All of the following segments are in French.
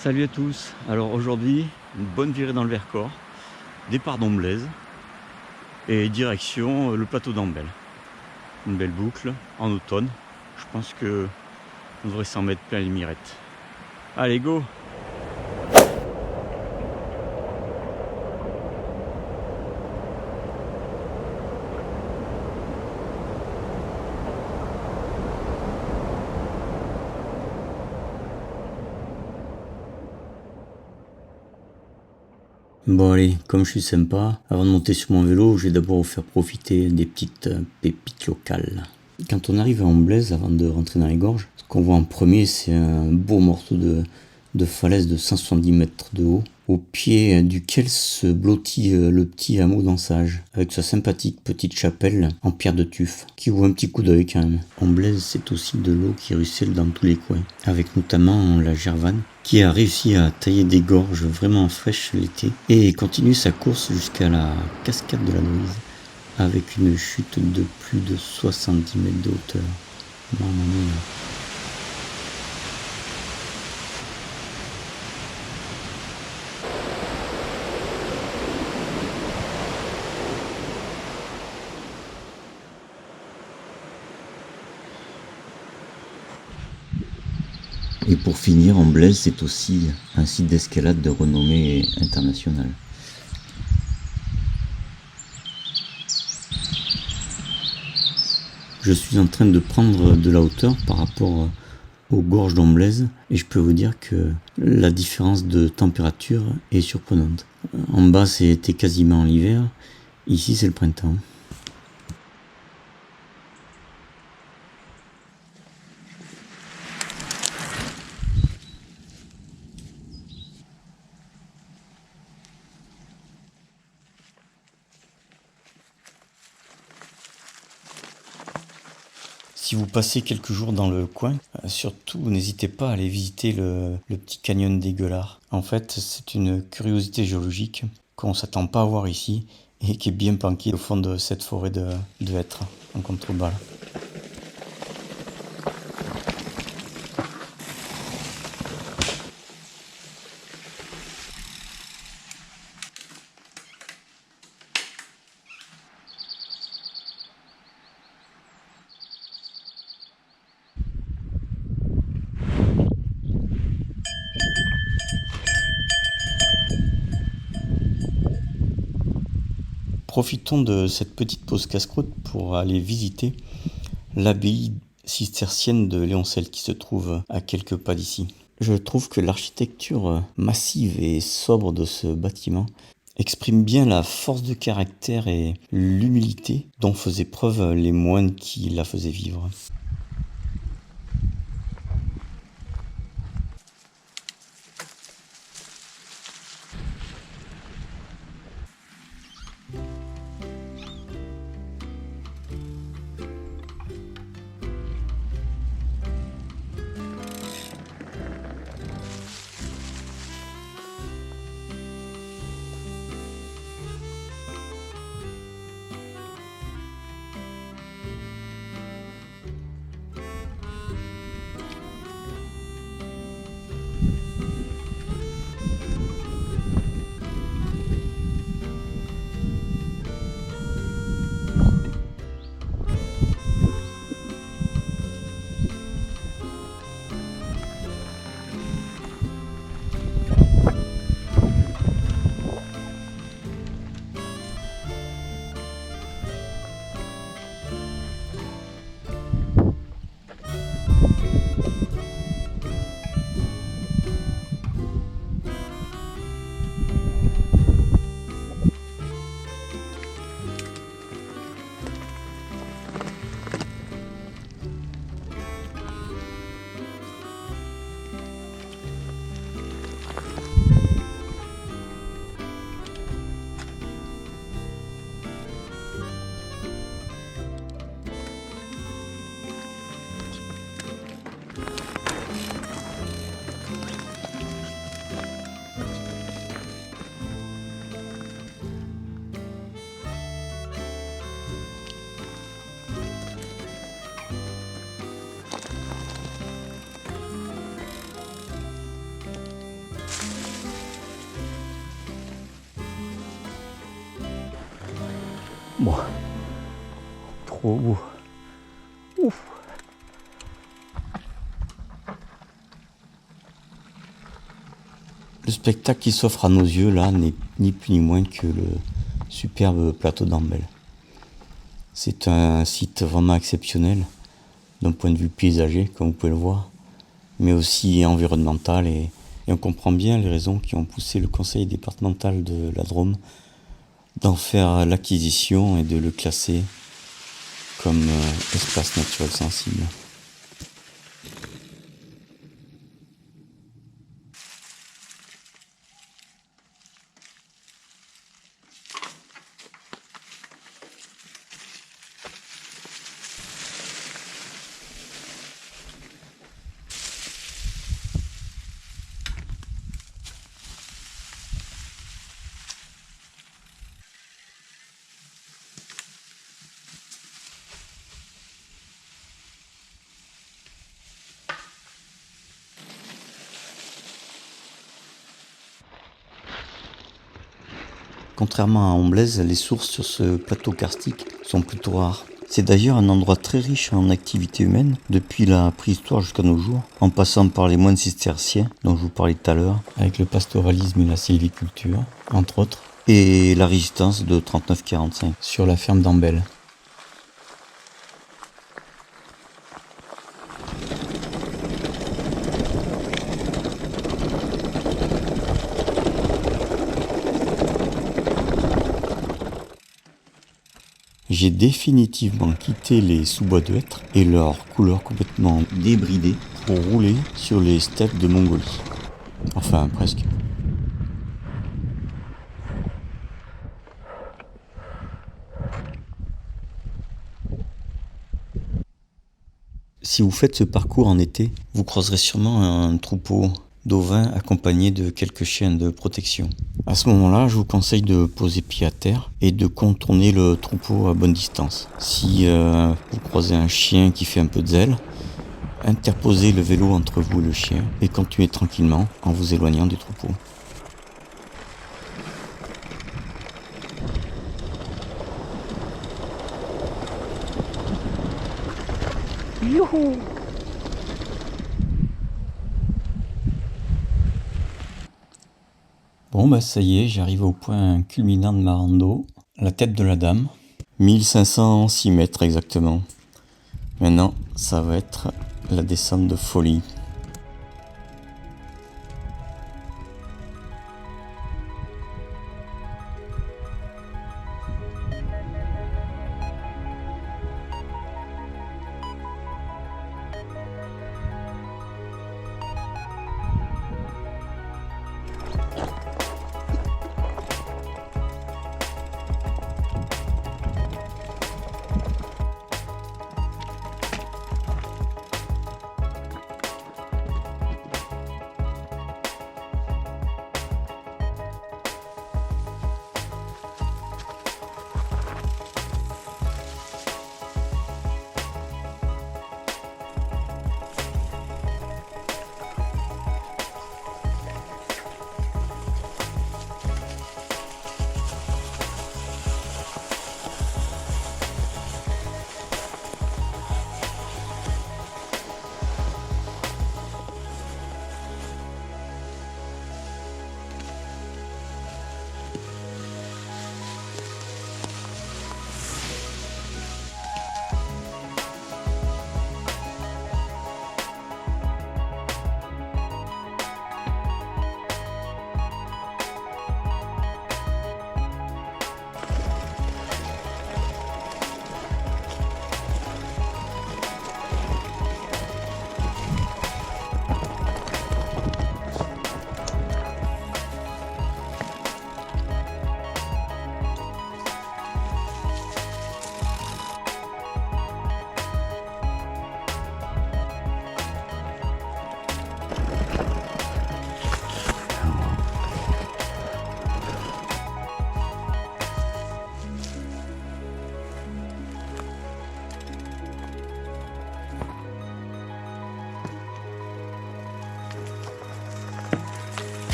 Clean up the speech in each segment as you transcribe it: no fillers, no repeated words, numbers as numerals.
Salut à tous. Alors aujourd'hui, une bonne virée dans le Vercors, départ d'Omblaise et direction le plateau d'Ambel. Une belle boucle en automne. Je pense que on devrait s'en mettre plein les mirettes. Allez, go! Bon allez, comme je suis sympa, avant de monter sur mon vélo, je vais d'abord vous faire profiter des petites pépites locales. Quand on arrive à Amblaise, avant de rentrer dans les gorges, ce qu'on voit en premier, c'est un beau morceau de falaise de 170 mètres de haut, au pied duquel se blottit le petit hameau d'Ansage, avec sa sympathique petite chapelle en pierre de tuf, qui vaut un petit coup d'œil quand même. Amblaise, c'est aussi de l'eau qui ruisselle dans tous les coins, avec notamment la Gervanne, qui a réussi à tailler des gorges vraiment fraîches l'été, et continue sa course jusqu'à la cascade de la Noise, avec une chute de plus de 70 mètres de hauteur. Mamma mia. Et pour finir, Amblaise, c'est aussi un site d'escalade de renommée internationale. Je suis en train de prendre de la hauteur par rapport aux gorges d'Amblaise et je peux vous dire que la différence de température est surprenante. En bas, c'était quasiment l'hiver, ici, c'est le printemps. Si vous passez quelques jours dans le coin, surtout n'hésitez pas à aller visiter le petit canyon des Gueulards. En fait, c'est une curiosité géologique qu'on ne s'attend pas à voir ici et qui est bien planquée au fond de cette forêt de hêtres en contrebas. Profitons de cette petite pause casse-croûte pour aller visiter l'abbaye cistercienne de Léoncelle qui se trouve à quelques pas d'ici. Je trouve que l'architecture massive et sobre de ce bâtiment exprime bien la force de caractère et l'humilité dont faisaient preuve les moines qui la faisaient vivre. Bon, trop beau. Ouf. Le spectacle qui s'offre à nos yeux là n'est ni plus ni moins que le superbe plateau d'Ambel. C'est un site vraiment exceptionnel d'un point de vue paysager, comme vous pouvez le voir, mais aussi environnemental, et on comprend bien les raisons qui ont poussé le conseil départemental de la Drôme d'en faire l'acquisition et de le classer comme espace naturel sensible. Contrairement à Amblaise, les sources sur ce plateau karstique sont plutôt rares. C'est d'ailleurs un endroit très riche en activités humaines, depuis la préhistoire jusqu'à nos jours, en passant par les moines cisterciens, dont je vous parlais tout à l'heure, avec le pastoralisme et la sylviculture, entre autres, et la résistance de 39-45 sur la ferme d'Ambel. J'ai définitivement quitté les sous-bois de hêtre et leur couleur complètement débridée pour rouler sur les steppes de Mongolie. Enfin, presque. Si vous faites ce parcours en été, vous croiserez sûrement un troupeau d'ovins accompagné de quelques chiens de protection. À ce moment-là, je vous conseille de poser pied à terre et de contourner le troupeau à bonne distance. Si vous croisez un chien qui fait un peu de zèle, interposez le vélo entre vous et le chien et continuez tranquillement en vous éloignant du troupeau. Youhou! Bon bah ça y est, j'arrive au point culminant de ma rando, la tête de la Dame. 1506 mètres exactement. Maintenant, ça va être la descente de folie.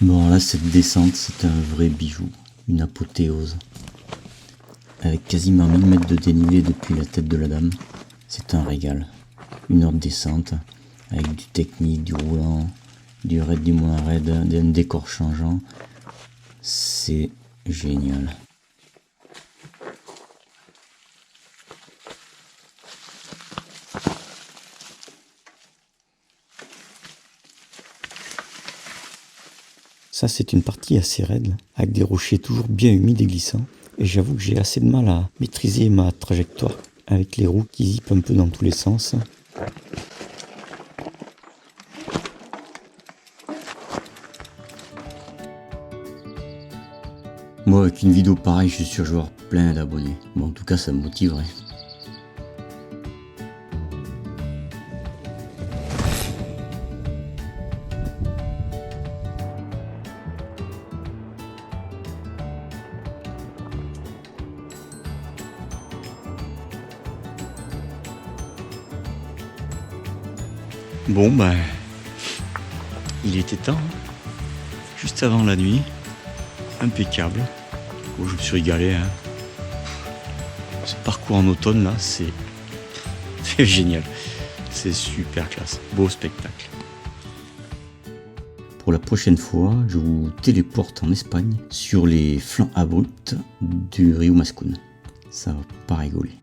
Bon là cette descente c'est un vrai bijou, une apothéose. Avec quasiment 1000 mètres de dénivelé depuis la tête de la dame, c'est un régal. Une heure de descente, avec du technique, du roulant, du raid, du moins raid, un décor changeant. C'est génial. Ça c'est une partie assez raide, avec des rochers toujours bien humides et glissants. Et j'avoue que j'ai assez de mal à maîtriser ma trajectoire, avec les roues qui zippent un peu dans tous les sens. Moi avec une vidéo pareille, je suis sûr que je vais avoir plein d'abonnés. Bon en tout cas ça me motiverait. Bon ben, il était temps, juste avant la nuit, impeccable. Oh, je me suis régalé. Hein. Ce parcours en automne là, c'est génial, c'est super classe, beau spectacle. Pour la prochaine fois, je vous téléporte en Espagne sur les flancs abrupts du Rio Mascún. Ça va pas rigoler.